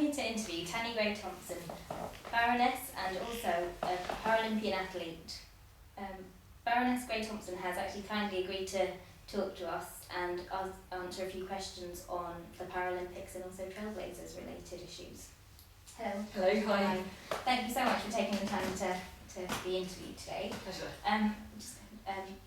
me to interview Tanni Thompson, Baroness and also a Paralympian athlete. Baroness Gray Thompson has actually kindly agreed to talk to us and answer a few questions on the Paralympics and also Trailblazers related issues. Hello. Hello, hi. Thank you so much for taking the time to be interviewed today. Pleasure.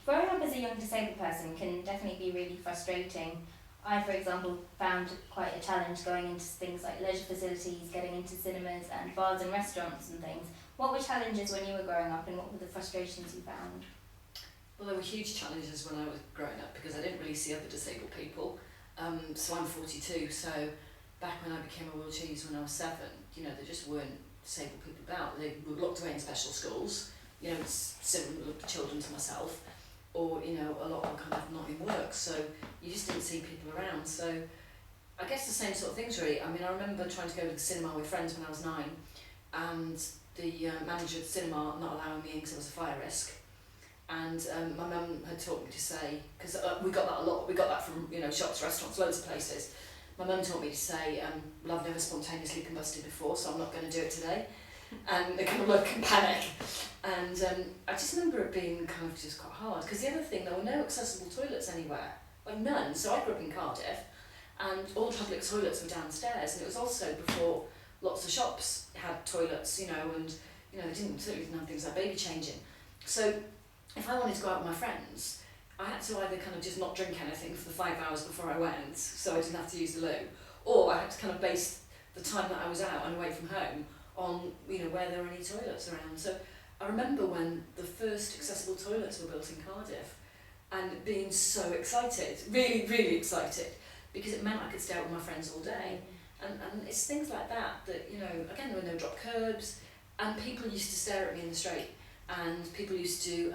Growing up as a young disabled person can definitely be really frustrating. I, for example, found quite a challenge going into things like leisure facilities, getting into cinemas and bars and restaurants and things. What were challenges when you were growing up and what were the frustrations you found? Well, there were huge challenges when I was growing up because I didn't really see other disabled people. So I'm 42, so back when I became a wheelchair user when I was 7, there just weren't disabled people about. They were locked away in special schools, similar children to myself, or, a lot of them kind of not in work, so you just didn't see people around. So I guess the same sort of things really. I mean, I remember trying to go to the cinema with friends when I was 9, and the manager of the cinema not allowing me in because I was a fire risk. And my mum had taught me to say, because we got that a lot, we got that from shops, restaurants, loads of places. My mum taught me to say, well, I've never spontaneously combusted before, so I'm not going to do it today. And they kind of look and panic. And I just remember it being kind of just quite hard, because the other thing, there were no accessible toilets anywhere, like none. So I grew up in Cardiff, and all the public toilets were downstairs, and it was also before lots of shops had toilets, and they certainly didn't have things like baby changing. So if I wanted to go out with my friends, I had to either kind of just not drink anything for the 5 hours before I went, so I didn't have to use the loo, or I had to kind of base the time that I was out and away from home on where there were any toilets around. So I remember when the first accessible toilets were built in Cardiff, and being so excited, really, really excited, because it meant I could stay out with my friends all day. And it's things like that, again, there were no drop curbs, and people used to stare at me in the street. And people used to,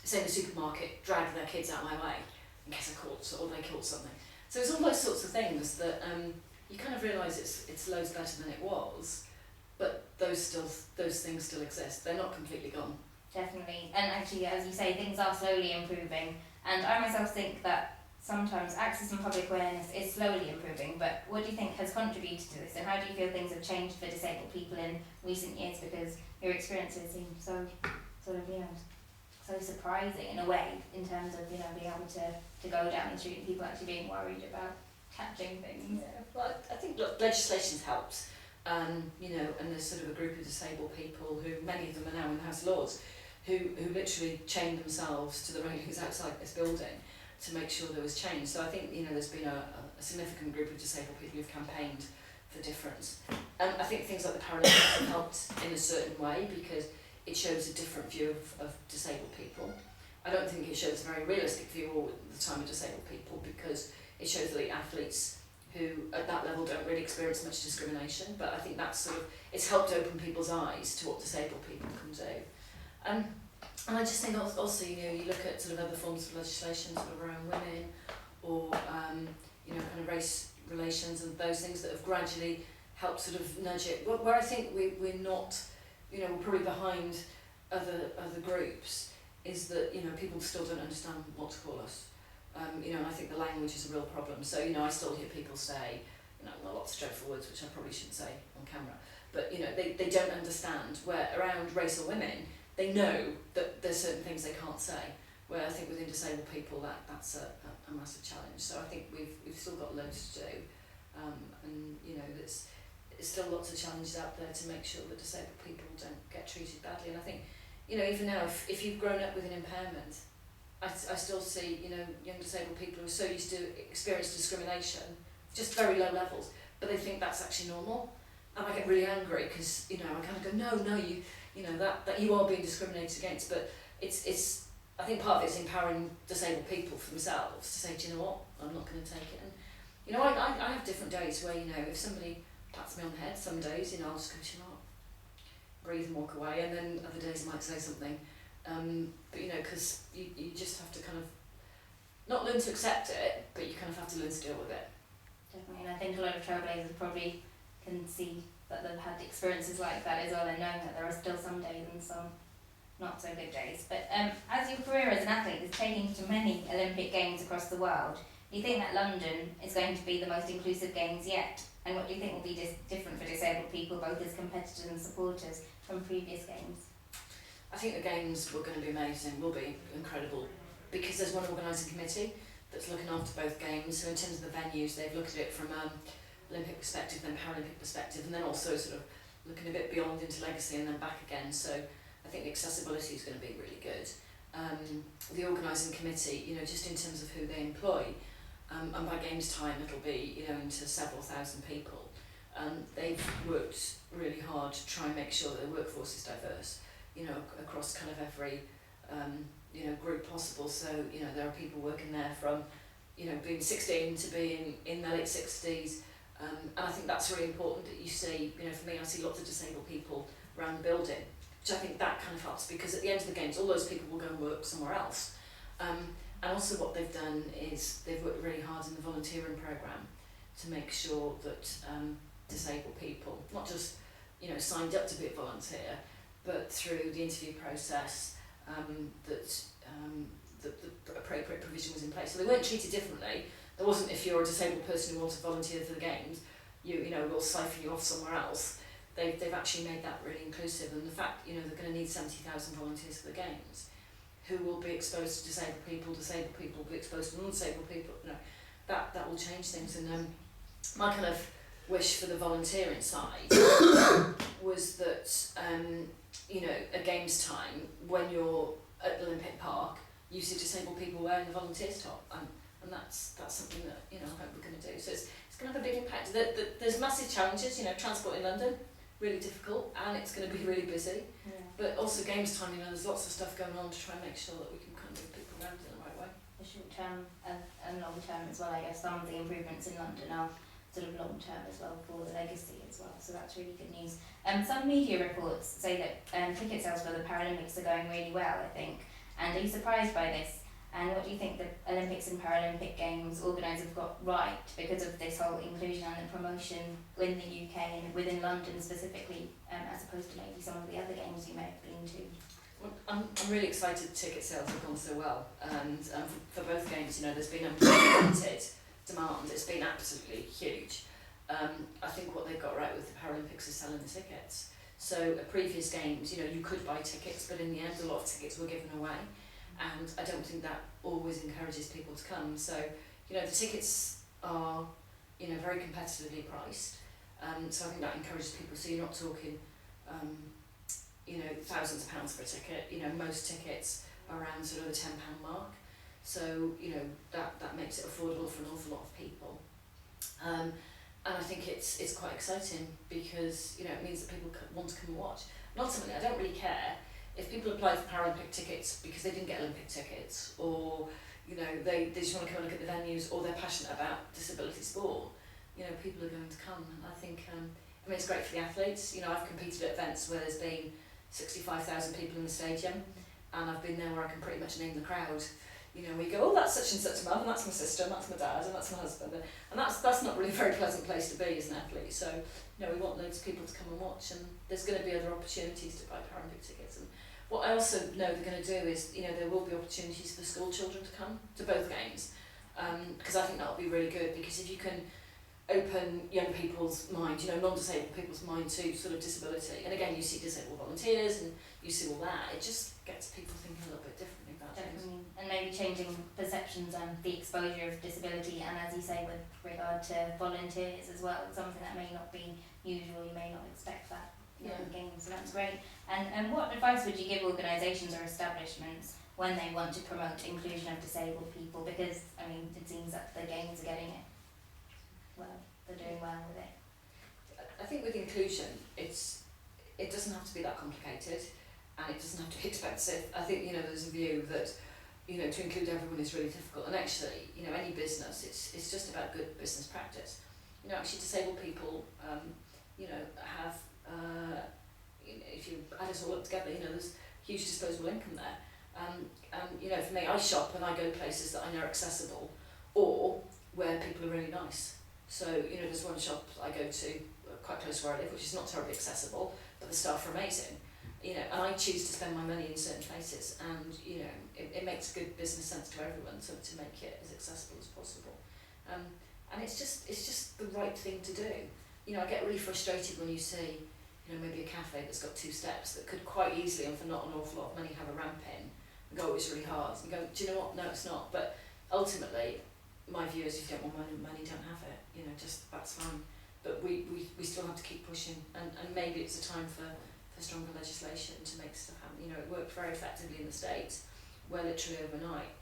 say in the supermarket, drag their kids out my way in case I caught or they caught something. So it's all those sorts of things that you kind of realise it's loads better than it was, but those things still exist. They're not completely gone. Definitely, and actually, as you say, things are slowly improving. And I myself think that sometimes access and public awareness is slowly improving. But what do you think has contributed to this, and how do you feel things have changed for disabled people in recent years? Because your experiences seem so sort of, so surprising in a way, in terms of, being able to go down the street and people actually being worried about catching things. Yeah, well, I think legislation's helped, and there's sort of a group of disabled people who, many of them are now in the House of Lords, who literally chained themselves to the railings outside this building to make sure there was change. So I think, there's been a significant group of disabled people who've campaigned for difference. I think things like the Paralympics have helped in a certain way because it shows a different view of disabled people. I don't think it shows a very realistic view all the time of disabled people, because it shows elite athletes who at that level don't really experience much discrimination, but I think that's it's helped open people's eyes to what disabled people can do. And I just think also, you look at sort of other forms of legislation sort of around women, or kind of race relations and those things that have gradually helped sort of nudge it. Where I think we're not, we're probably behind other groups, is that people still don't understand what to call us. And I think the language is a real problem. So I still hear people say, lots of dreadful words which I probably shouldn't say on camera, but they don't understand where around race or women they know that there's certain things they can't say. Where I think within disabled people that's a massive challenge. So I think we've still got loads to do, and there's still lots of challenges out there to make sure that disabled people don't get treated badly. And I think even now, if you've grown up with an impairment, I still see young disabled people who are so used to experience discrimination, just very low levels, but they think that's actually normal, and I get really angry because I kind of go, no, you that you are being discriminated against. But it's I think part of it's empowering disabled people for themselves to say, do you know what, I'm not going to take it. And I have different days where if somebody pats me on the head, some days I'll just go, you know what, breathe and walk away, and then other days I might say something. But because you just have to kind of not learn to accept it, but you kind of have to learn to deal with it. Definitely, and I think a lot of Trailblazers probably can see that they've had experiences like that as well, and knowing that there are still some days and some not so good days. But as your career as an athlete is taking you to many Olympic Games across the world, do you think that London is going to be the most inclusive Games yet? And what do you think will be different for disabled people, both as competitors and supporters, from previous games? I think the games were going to be amazing, will be incredible, because there's one organising committee that's looking after both games. So in terms of the venues, they've looked at it from Olympic perspective, then Paralympic perspective, and then also sort of looking a bit beyond into legacy and then back again. So I think the accessibility is going to be really good. The organising committee, you know, just in terms of who they employ, and by games time it'll be, you know, into several thousand people. They've worked really hard to try and make sure that the workforce is diverse, you know, across kind of every you know, group possible. So, you know, there are people working there from, you know, being 16 to being in their late 60s. And I think that's really important that you see, you know, for me, I see lots of disabled people around the building, which I think that kind of helps, because at the end of the games, all those people will go and work somewhere else. And also what they've done is they've worked really hard in the volunteering programme to make sure that disabled people, not just, you know, signed up to be a volunteer, but through the interview process, that the appropriate provision was in place. So they weren't treated differently. There wasn't, if you're a disabled person who wants to volunteer for the games, you know, we'll siphon you off somewhere else. They've actually made that really inclusive, and the fact, you know, they're going to need 70,000 volunteers for the games, who will be exposed to disabled people will be exposed to non-disabled people, you know, that will change things. And my kind of wish for the volunteering side was that, you know, at games time, when you're at the Olympic Park, you see disabled people wearing the volunteers top, and that's something that, you know, I hope we're going to do. So it's going to have a big impact. There's massive challenges, you know, transport in London, really difficult, and it's going to be really busy. Yeah. But also games time, you know, there's lots of stuff going on to try and make sure that we can kind of move people around in the right way. The short term and long term as well, I guess. Some of the improvements in London are sort of long term as well for the legacy as well, so that's really good news. Some media reports say that ticket sales for the Paralympics are going really well, I think. And are you surprised by this? And what do you think the Olympics and Paralympic Games organisers got right because of this whole inclusion and the promotion in the UK and within London specifically, as opposed to maybe some of the other games you may have been to? Well, I'm really excited ticket sales have gone so well, and for both games, you know, there's been unprecedented demand. It's been absolutely huge. I think what they've got right with the Paralympics is selling the tickets. So at previous games, you know, you could buy tickets, but in the end a lot of tickets were given away, and I don't think that always encourages people to come. So, you know, the tickets are, you know, very competitively priced, so I think that encourages people. So you're not talking, you know, thousands of pounds for a ticket. You know, most tickets are around sort of the £10 mark. So, you know, that makes it affordable for an awful lot of people. And I think it's quite exciting because, you know, it means that people want to come and watch. And ultimately, I don't really care if people apply for Paralympic tickets because they didn't get Olympic tickets, or, you know, they just want to come and look at the venues, or they're passionate about disability sport. You know, people are going to come, and I think, I mean, it's great for the athletes. You know, I've competed at events where there's been 65,000 people in the stadium, and I've been there where I can pretty much name the crowd. You know, we go, oh, that's such and such mum, and that's my sister, and that's my dad, and that's my husband, and that's not really a very pleasant place to be as an athlete. So, you know, we want loads of people to come and watch, and there's going to be other opportunities to buy Paralympic tickets. And what I also know they're going to do is, you know, there will be opportunities for the school children to come to both games, because I think that'll be really good, because if you can open young people's mind, you know, non-disabled people's mind to sort of disability, and again, you see disabled volunteers and you see all that, it just gets people thinking a little bit differently about things. And maybe changing perceptions and the exposure of disability, and as you say, with regard to volunteers as well, something that may not be usual, you may not expect that in the games, so that's great. And what advice would you give organisations or establishments when they want to promote inclusion of disabled people? Because, I mean, it seems that the games are getting it well, they're doing well with it. I think with inclusion, it doesn't have to be that complicated, and it doesn't have to be expensive. I think, you know, there's a view that, you know, to include everyone is really difficult, and actually, you know, any business, it's just about good business practice. You know, actually disabled people, you know, have, you know, if you add us all up together, you know, there's huge disposable income there. And, you know, for me, I shop and I go places that I know are accessible, or where people are really nice. So, you know, there's one shop I go to quite close to where I live, which is not terribly accessible, but the staff are amazing. You know, and I choose to spend my money in certain places, and, you know, it makes good business sense to everyone to make it as accessible as possible. and it's just the right thing to do. You know, I get really frustrated when you see, you know, maybe a cafe that's got 2 steps that could quite easily, and for not an awful lot of money, have a ramp in, and go, it's really hard. And you go, do you know what? No, it's not. But ultimately, my view is if you don't want money, don't have it. You know, just that's fine. But we still have to keep pushing, and maybe it's a time for stronger legislation to make stuff happen. You know, it worked very effectively in the States, where literally overnight,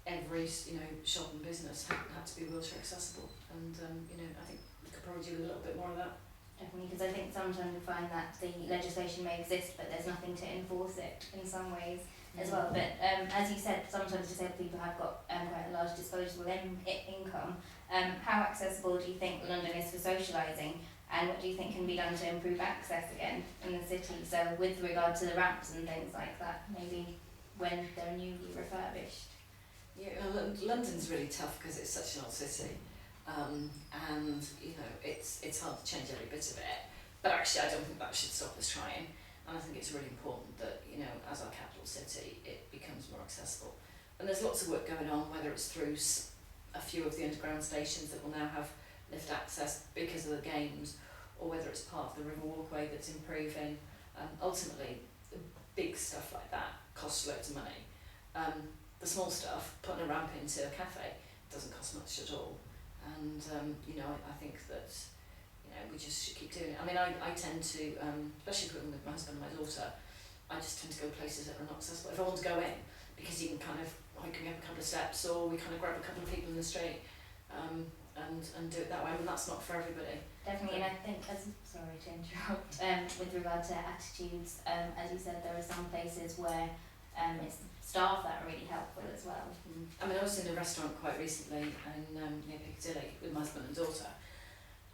every, you know, shop and business had to be wheelchair accessible, and you know, I think we could probably do a little bit more of that. Definitely, because I think sometimes we find that the legislation may exist, but there's nothing to enforce it in some ways as well. But as you said, sometimes disabled people have got quite a large disposable income. How accessible do you think London is for socialising, and what do you think can be done to improve access again in the city? So with regard to the ramps and things like that, maybe when they're newly refurbished. Yeah, London's really tough because it's such an old city, and you know, it's hard to change every bit of it. But actually, I don't think that should stop us trying. And I think it's really important that, you know, as our capital city, it becomes more accessible. And there's lots of work going on, whether it's through a few of the underground stations that will now have lift access because of the games, or whether it's part of the river walkway that's improving. Ultimately, the big stuff like that costs loads of money. The small stuff, putting a ramp into a cafe, doesn't cost much at all. And you know, I think that, you know, we just should keep doing it. I mean, I tend to, especially with my husband and my daughter, I just tend to go places that are not accessible. If I want to go in, because you can kind of, like, we have a couple of steps, or we kind of grab a couple of people in the street, and do it that way. I mean, that's not for everybody. Definitely, and I think, sorry to interrupt, with regard to attitudes, as you said, there are some places where it's staff that are really helpful as well. I mean, I was in a restaurant quite recently in near Piccadilly with my husband and daughter,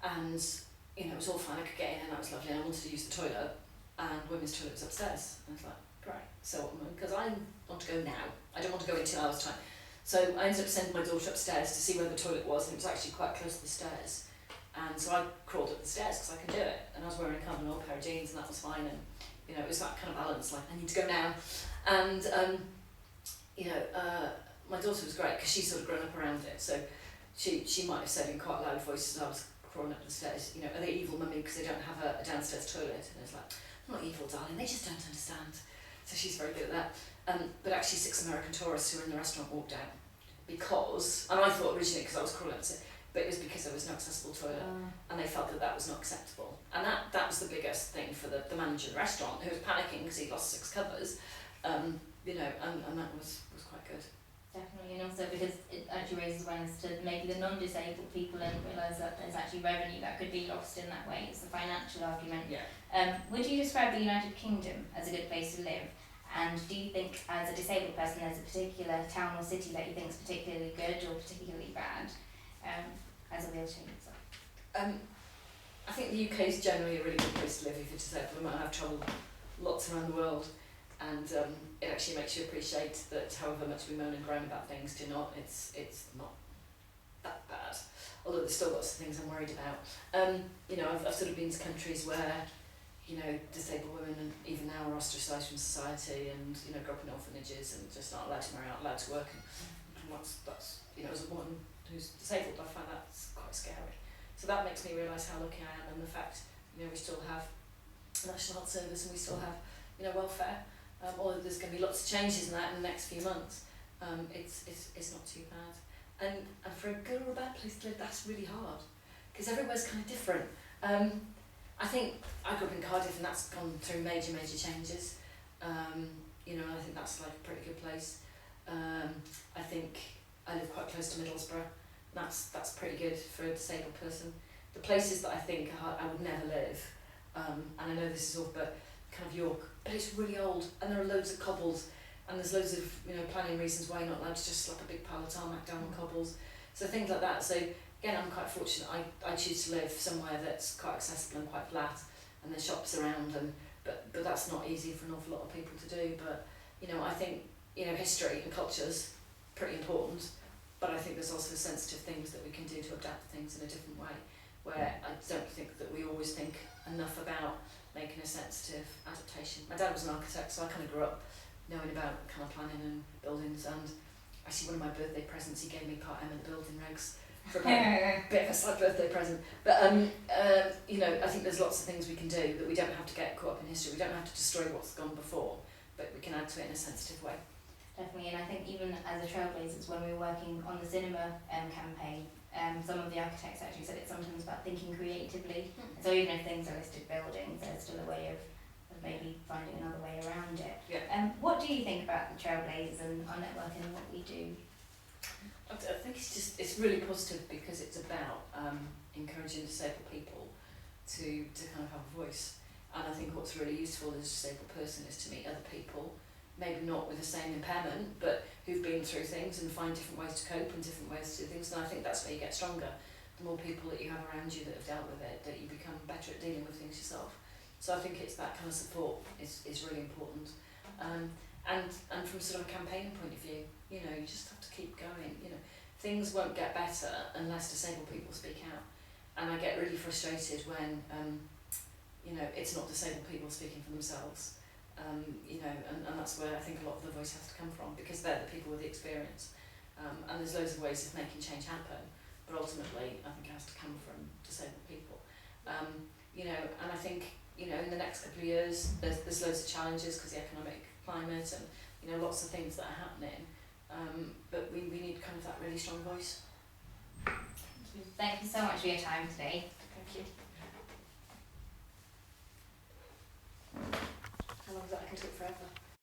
and you know, it was all fine, I could get in and that was lovely, and I wanted to use the toilet, and women's toilet was upstairs. And I was like, great, so because I want to go now, I don't want to go in 2 hours time. So I ended up sending my daughter upstairs to see where the toilet was, and it was actually quite close to the stairs. And so I crawled up the stairs because I can do it, and I was wearing a carbon oil pair of jeans, and that was fine. And you know, it was that kind of balance, like, I need to go now. And you know, my daughter was great because she's sort of grown up around it, so she might have said in quite loud voices as I was crawling up the stairs, you know, are they evil, mummy, because they don't have a downstairs toilet? And I was like, I'm not evil, darling, they just don't understand. So she's very good at that. But actually 6 American tourists who were in the restaurant walked out because, and I thought originally because I was crawling up the stairs, but it was because there was no accessible toilet, and they felt that was not acceptable. And that was the biggest thing for the manager of the restaurant, who was panicking because he'd lost 6 covers, you know, and that was quite good. Definitely, and also because it actually raises awareness to maybe the non-disabled people and realise that there's actually revenue that could be lost in that way. It's a financial argument. Yeah. Would you describe the United Kingdom as a good place to live? And do you think, as a disabled person, there's a particular town or city that you think is particularly good or particularly bad as a wheelchair user? I think the UK is generally a really good place to live if you're disabled. I might have travelled lots around the world, and it actually makes you appreciate that however much we moan and groan about things, do not, it's not that bad. Although there's still lots of things I'm worried about. You know, I've sort of been to countries where, you know, disabled women and even now are ostracised from society, and you know, grow up in orphanages and just not allowed to marry, not allowed to work, and that's you know, as a woman who's disabled, I find that's quite scary. So that makes me realise how lucky I am, and the fact, you know, we still have a National Health Service and we still have, you know, welfare. Although there's going to be lots of changes in that in the next few months, it's not too bad. And for a good or a bad place to live, that's really hard, because everywhere's kind of different. I think I grew up in Cardiff, and that's gone through major changes. You know, and I think that's like a pretty good place. I think I live quite close to Middlesbrough. That's pretty good for a disabled person. The places that I think I would never live, and I know this is all, but kind of York, but it's really old, and there are loads of cobbles, and there's loads of, you know, planning reasons why you're not allowed to just slap a big pile of tarmac down the cobbles. So things like that. So again, I'm quite fortunate. I choose to live somewhere that's quite accessible and quite flat, and there's shops around, and but that's not easy for an awful lot of people to do. But you know, I think, you know, history and culture's pretty important, but I think there's also sensitive things that we can do to adapt things in a different way, where I don't think that we always think enough about making a sensitive adaptation. My dad was an architect, so I kind of grew up knowing about kind of planning and buildings, and I Actually, one of my birthday presents, he gave me part M of the building regs for about a bit of a sad birthday present. But you know, I think there's lots of things we can do that we don't have to get caught up in history. We don't have to destroy what's gone before, but we can add to it in a sensitive way. Definitely, and I think even as a trailblazers, when we were working on the cinema campaign, some of the architects actually said it's sometimes about thinking creatively. So even if things are listed buildings, there's still a way of maybe finding another way around it. Yeah. What do you think about the trailblazers and our network and what we do? I think it's really positive because it's about encouraging disabled people to kind of have a voice. And I think what's really useful as a disabled person is to meet other people, maybe not with the same impairment, but who've been through things and find different ways to cope and different ways to do things. And I think that's where you get stronger. The more people that you have around you that have dealt with it, that you become better at dealing with things yourself. So I think it's that kind of support is really important. And from sort of a campaigning point of view, you know, you just have to keep going. You know, things won't get better unless disabled people speak out. And I get really frustrated when, you know, it's not disabled people speaking for themselves. You know, and that's where I think a lot of the voice has to come from, because they're the people with the experience. And there's loads of ways of making change happen, but ultimately I think it has to come from disabled people. You know, and I think, you know, in the next couple of years, there's loads of challenges because the economic climate and, you know, lots of things that are happening. But we need kind of that really strong voice. Thank you so much for your time today. Thank you. How long is that? I can talk forever.